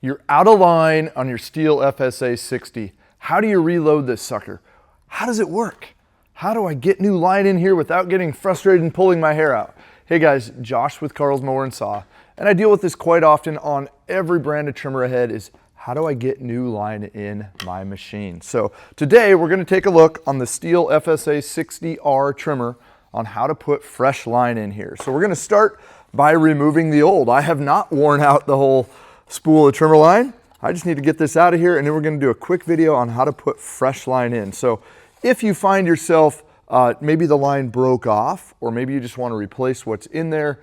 You're out of line on your STIHL FSA 60. How do you reload this sucker? How does it work? How do I get new line in here without getting frustrated and pulling my hair out? Hey guys, Josh with Carl's Mower and Saw, and I deal with this quite often on every brand of trimmer ahead is how do I get new line in my machine? So today we're going to take a look on the STIHL FSA 60R trimmer on how to put fresh line in here. So we're going to start by removing the old. I have not worn out the whole spool of trimmer line. I just need to get this out of here, and then we're going to do a quick video on how to put fresh line in. So if you find yourself maybe the line broke off, or maybe you just want to replace what's in there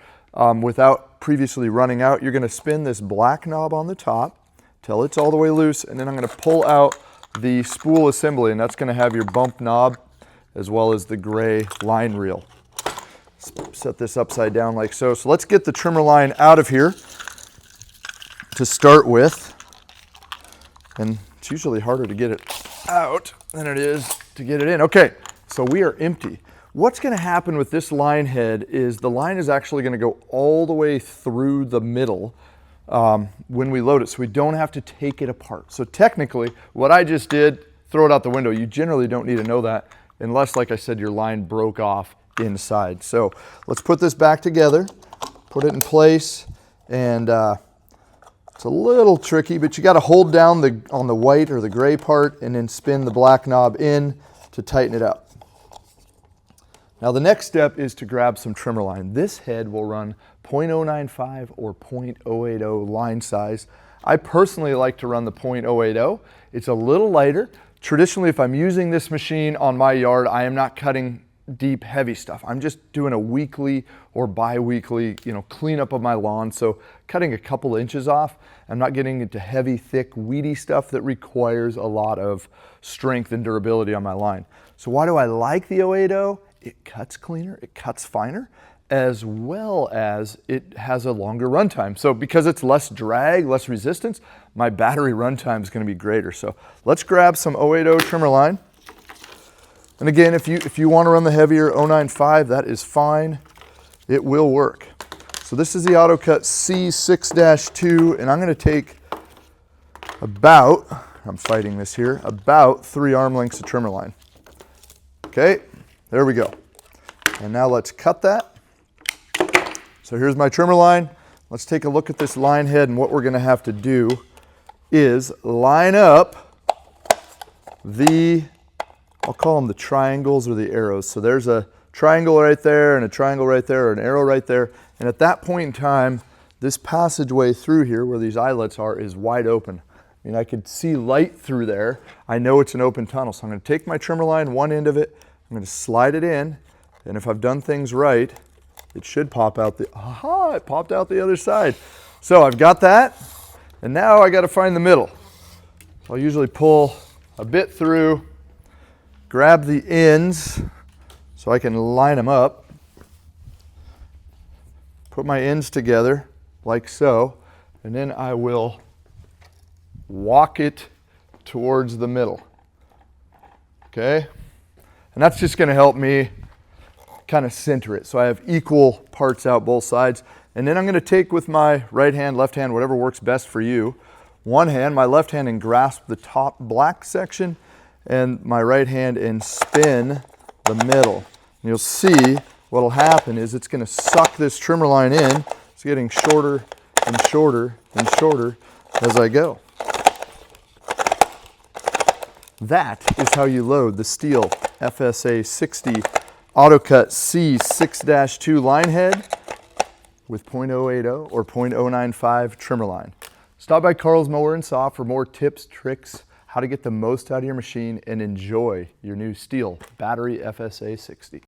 without previously running out, you're going to spin this black knob on the top till it's all the way loose, and then I'm going to pull out the spool assembly, and that's going to have your bump knob as well as the gray line reel. Set this upside down like so. So let's get the trimmer line out of here to start with, and it's usually harder to get it out than it is to get it in. Okay, so we are empty. What's going to happen with this line head is the line is actually going to go all the way through the middle when we load it, so we don't have to take it apart. So technically, what I just did, throw it out the window. You generally don't need to know that unless, like I said, your line broke off inside. So let's put this back together, put it in place, and it's a little tricky, but you got to hold down on the white or the gray part and then spin the black knob in to tighten it up. Now the next step is to grab some trimmer line. This head will run 0.095 or 0.080 line size. I personally like to run the 0.080. It's a little lighter. Traditionally, if I'm using this machine on my yard, I am not cutting deep, heavy stuff. I'm just doing a weekly or bi-weekly, cleanup of my lawn. So cutting a couple inches off. I'm not getting into heavy, thick, weedy stuff that requires a lot of strength and durability on my line. So why do I like the 080? It cuts cleaner, it cuts finer, as well as it has a longer runtime. So because it's less drag, less resistance, my battery runtime is going to be greater. So let's grab some 080 trimmer line. And again, if you want to run the heavier 095, that is fine. It will work. So this is the AutoCut C 6-2, and I'm going to take about, I'm fighting this here, about 3 arm lengths of trimmer line. Okay, there we go. And now let's cut that. So here's my trimmer line. Let's take a look at this line head, and what we're going to have to do is line up I'll call them the triangles or the arrows. So there's a triangle right there and a triangle right there, or an arrow right there. And at that point in time, this passageway through here where these eyelets are is wide open. I mean, I could see light through there. I know it's an open tunnel. So I'm going to take my trimmer line, one end of it, I'm going to slide it in. And if I've done things right, it should pop out it popped out the other side. So I've got that. And now I got to find the middle. I'll usually pull a bit through, grab the ends so I can line them up, put my ends together like so, and then I will walk it towards the middle. Okay? And that's just going to help me kind of center it so I have equal parts out both sides. And then I'm going to take with my right hand, left hand, whatever works best for you, one hand, my left hand, and grasp the top black section, and my right hand and spin the middle. And you'll see what will happen is it's going to suck this trimmer line in. It's getting shorter and shorter and shorter as I go. That is how you load the STIHL FSA 60 AutoCut C 6-2 line head with 0.080 or 0.095 trimmer line. Stop by Carl's Mower and Saw for more tips, tricks, how to get the most out of your machine and enjoy your new STIHL Battery FSA 60.